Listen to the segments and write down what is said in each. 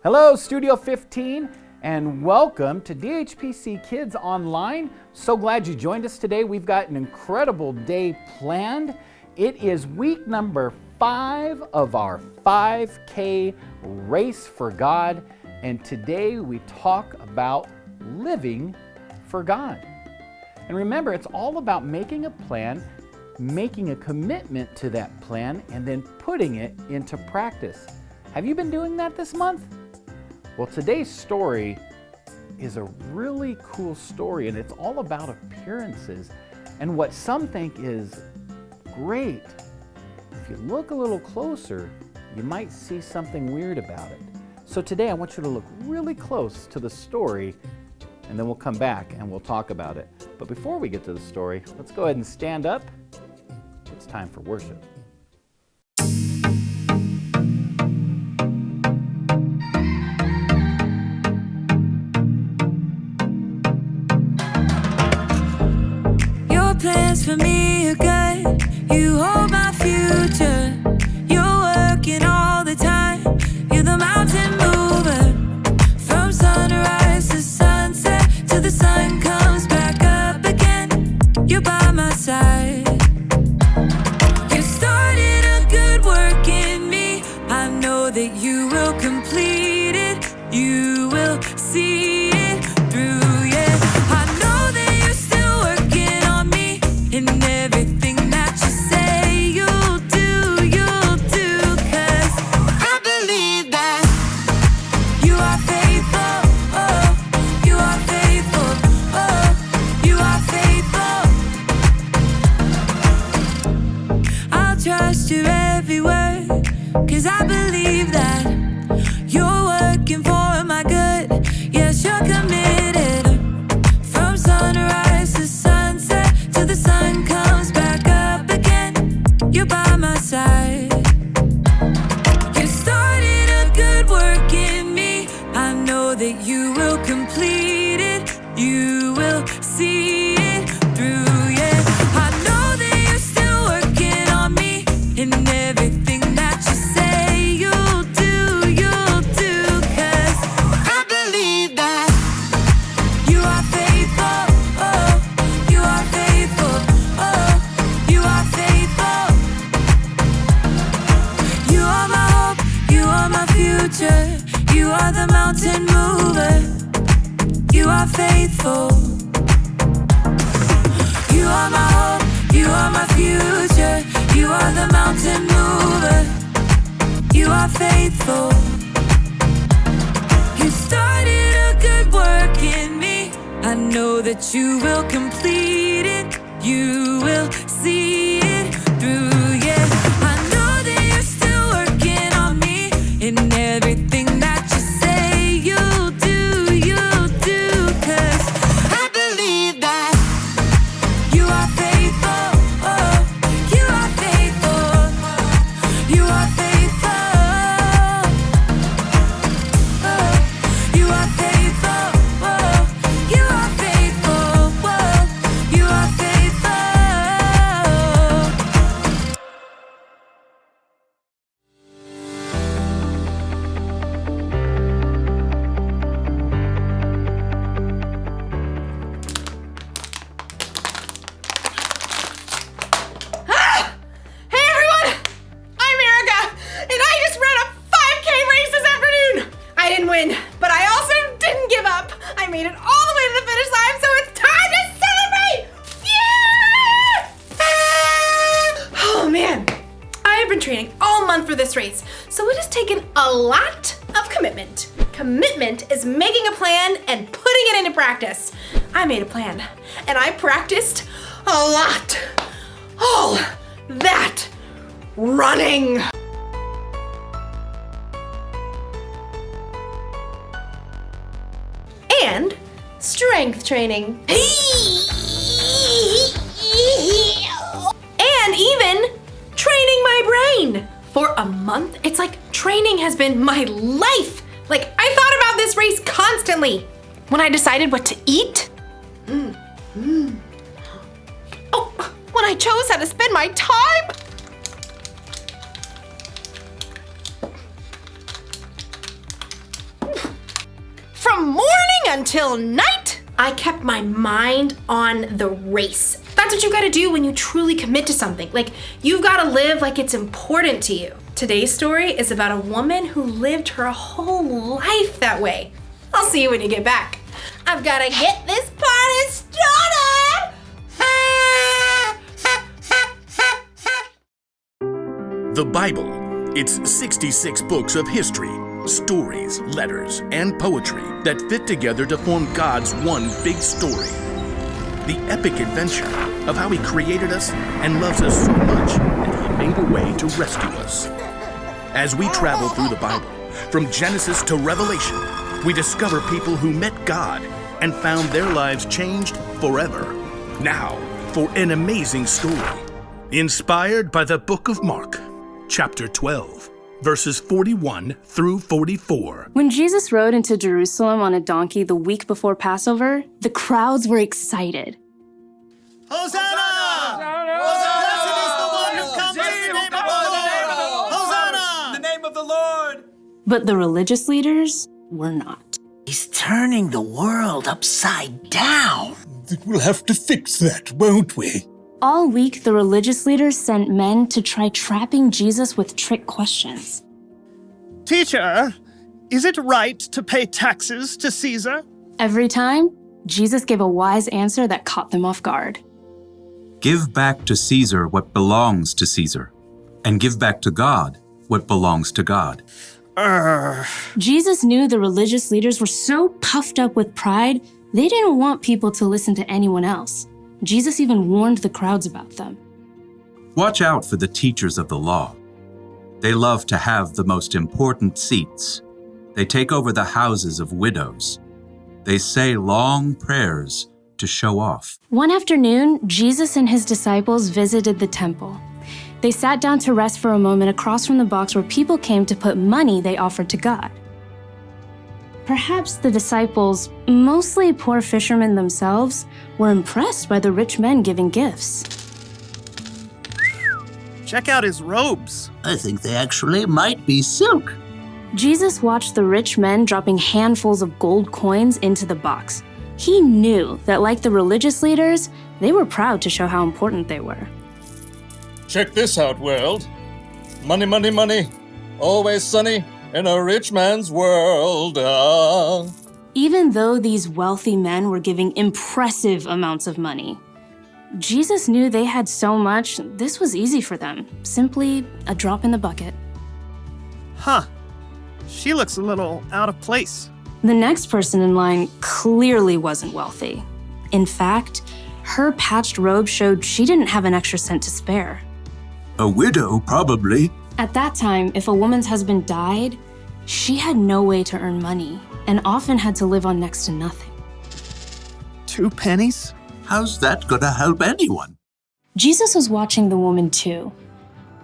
Hello, Studio 15, and welcome to DHPC Kids Online. So glad you joined us today. We've got an incredible day planned. It is week number 5 of our 5K Race for God, and today we talk about living for God. And remember, it's all about making a plan, making a commitment to that plan, and then putting it into practice. Have you been doing that this month? Well, today's story is a really cool story, and it's all about appearances and what some think is great. If you look a little closer, you might see something weird about it. So today I want you to look really close to the story, and then we'll come back and we'll talk about it. But before we get to the story, let's go ahead and stand up. It's time for worship. Plans for me are good. You hold my future. You're working all the time. You're the mountain mover. From sunrise to sunset, till the sun comes back up again. You're by my side. You started a good work in me. I know that you will complete it. You will see it through. In everything that you say you'll do, 'cause I believe that you are faithful, oh, you are faithful, oh, you are faithful. I'll trust your every word, 'cause I believe that you're working for my good. Yes, you're committed. From sunrise to sunset, till the sun comes back up again, you're by my side. You started a good work in me. I know that you will complete it. You will see it through, yeah. I know that you're still working on me. In everything that you say you'll do, 'cause I believe that you are faithful, oh, you are faithful, oh, you are faithful. You are my hope, you are my future. You are the mountain mover. You are faithful. You are my hope, you are my future. You are the mountain mover. You are faithful. You started a good work in me. I know that you will complete it. You will see it through, yeah. I know that you're still working on me. In everything that you say you'll do, 'cause I believe that you are faithful, oh, you are faithful, you are faithful, oh, you are faithful, oh, you are faithful, oh, you are faithful. Hey everyone! I'm Erica, and I just ran a 5K race this afternoon! I didn't win, but I also didn't give up. I made it all the way to the finish line, so it's time to celebrate! Yeah! Oh man, I have been training all month for this race, so it has taken a lot of commitment. Commitment is making a plan and putting it into practice. I made a plan, and I practiced a lot. All that running. And strength training. And even training my brain. For a month, it's like training has been my life. Like, I thought about this race constantly. When I decided what to eat, when I chose how to spend my time, until night, I kept my mind on the race. That's what you gotta do when you truly commit to something. Like, you've gotta live like it's important to you. Today's story is about a woman who lived her whole life that way. I'll see you when you get back. I've gotta get this party started! The Bible. It's 66 books of history, stories, letters, and poetry that fit together to form God's one big story. The epic adventure of how He created us and loves us so much that He made a way to rescue us. As we travel through the Bible, from Genesis to Revelation, we discover people who met God and found their lives changed forever. Now, for an amazing story, inspired by the book of Mark, chapter 12, verses 41 through 44. When Jesus rode into Jerusalem on a donkey the week before Passover, the crowds were excited. Hosanna! Blessed is the one who comes in the name of the Lord! Hosanna! In the name of the Lord! But the religious leaders were not. He's turning the world upside down. We'll have to fix that, won't we? All week, the religious leaders sent men to try trapping Jesus with trick questions. Teacher, is it right to pay taxes to Caesar? Every time, Jesus gave a wise answer that caught them off guard. Give back to Caesar what belongs to Caesar, and give back to God what belongs to God. Jesus knew the religious leaders were so puffed up with pride, they didn't want people to listen to anyone else. Jesus even warned the crowds about them. Watch out for the teachers of the law. They love to have the most important seats. They take over the houses of widows. They say long prayers to show off. One afternoon, Jesus and his disciples visited the temple. They sat down to rest for a moment across from the box where people came to put money they offered to God. Perhaps the disciples, mostly poor fishermen themselves, were impressed by the rich men giving gifts. Check out his robes. I think they actually might be silk. Jesus watched the rich men dropping handfuls of gold coins into the box. He knew that, like the religious leaders, they were proud to show how important they were. Check this out, world. Money, money, money. Always sunny in a rich man's world. Even though these wealthy men were giving impressive amounts of money, Jesus knew they had so much, this was easy for them. Simply a drop in the bucket. Huh. She looks a little out of place. The next person in line clearly wasn't wealthy. In fact, her patched robe showed she didn't have an extra cent to spare. A widow, probably. At that time, if a woman's husband died, she had no way to earn money and often had to live on next to nothing. 2 pennies? How's that gonna help anyone? Jesus was watching the woman too,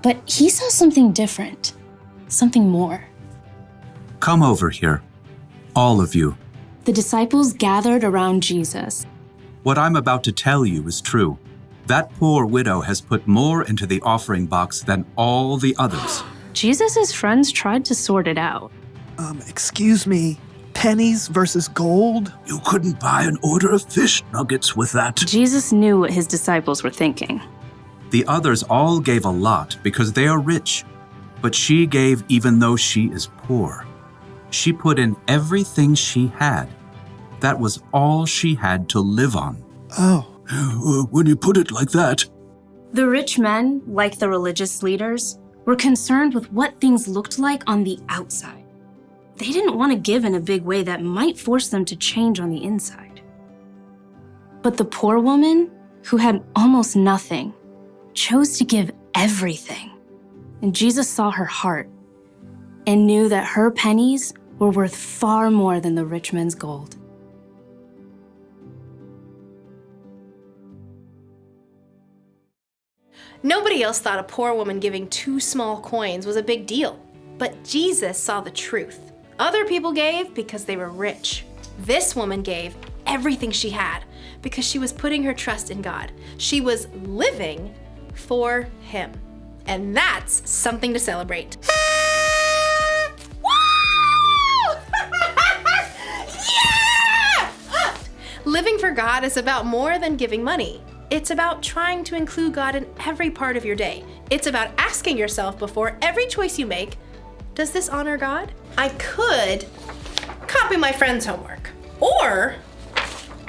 but he saw something different, something more. Come over here, all of you. The disciples gathered around Jesus. What I'm about to tell you is true. That poor widow has put more into the offering box than all the others. Jesus' friends tried to sort it out. Excuse me, pennies versus gold? You couldn't buy an order of fish nuggets with that. Jesus knew what his disciples were thinking. The others all gave a lot because they are rich, but she gave even though she is poor. She put in everything she had. That was all she had to live on. Oh. When you put it like that. The rich men, like the religious leaders, were concerned with what things looked like on the outside. They didn't want to give in a big way that might force them to change on the inside. But the poor woman, who had almost nothing, chose to give everything. And Jesus saw her heart and knew that her pennies were worth far more than the rich men's gold. Nobody else thought a poor woman giving 2 small coins was a big deal. But Jesus saw the truth. Other people gave because they were rich. This woman gave everything she had because she was putting her trust in God. She was living for Him. And that's something to celebrate. Woo! Yeah! Living for God is about more than giving money. It's about trying to include God in every part of your day. It's about asking yourself before every choice you make, does this honor God? I could copy my friend's homework or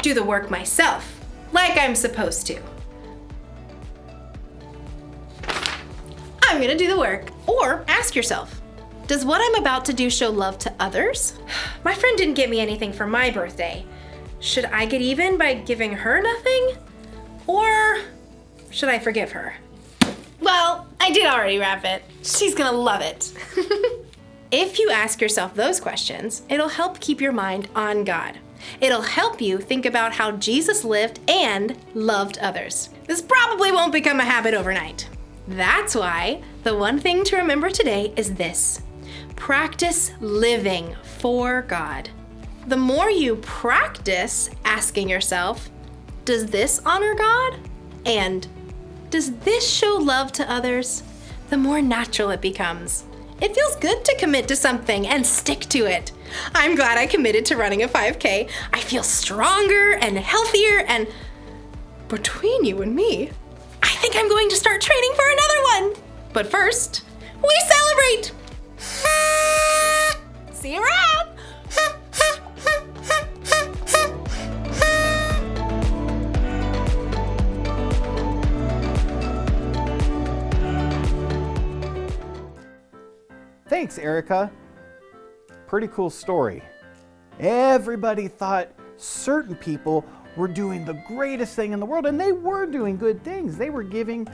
do the work myself, like I'm supposed to. I'm gonna do the work. Or ask yourself, does what I'm about to do show love to others? My friend didn't get me anything for my birthday. Should I get even by giving her nothing? Or should I forgive her? Well, I did already wrap it. She's gonna love it. If you ask yourself those questions, it'll help keep your mind on God. It'll help you think about how Jesus lived and loved others. This probably won't become a habit overnight. That's why the one thing to remember today is this: practice living for God. The more you practice asking yourself, does this honor God? And does this show love to others? The more natural it becomes. It feels good to commit to something and stick to it. I'm glad I committed to running a 5K. I feel stronger and healthier, and between you and me, I think I'm going to start training for another one. But first, we celebrate! See you around! Thanks, Erica. Pretty cool story. Everybody thought certain people were doing the greatest thing in the world, and they were doing good things. They were giving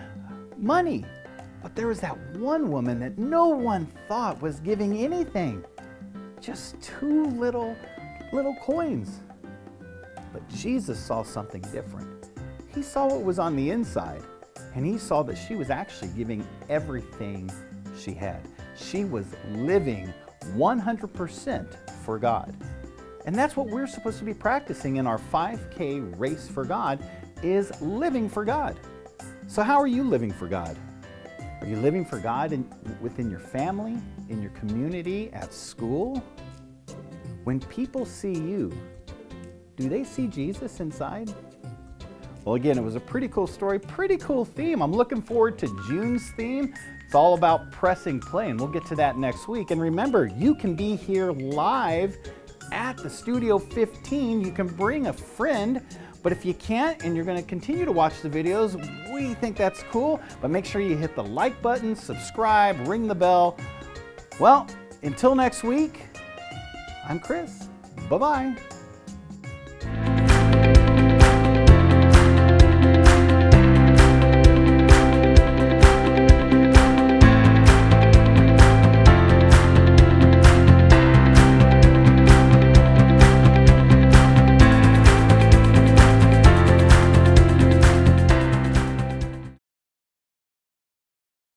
money. But there was that one woman that no one thought was giving anything. Just 2 little coins. But Jesus saw something different. He saw what was on the inside, and he saw that she was actually giving everything she had. She was living 100% for God. And that's what we're supposed to be practicing in our 5K race for God, is living for God. So how are you living for God? Are you living for God within your family, in your community, at school? When people see you, do they see Jesus inside? Well, again, it was a pretty cool story, pretty cool theme. I'm looking forward to June's theme. It's all about pressing play, and we'll get to that next week. And remember, you can be here live at the Studio 15. You can bring a friend, but if you can't and you're going to continue to watch the videos, we think that's cool. But make sure you hit the like button, subscribe, ring the bell. Well, until next week, I'm Chris. Bye-bye.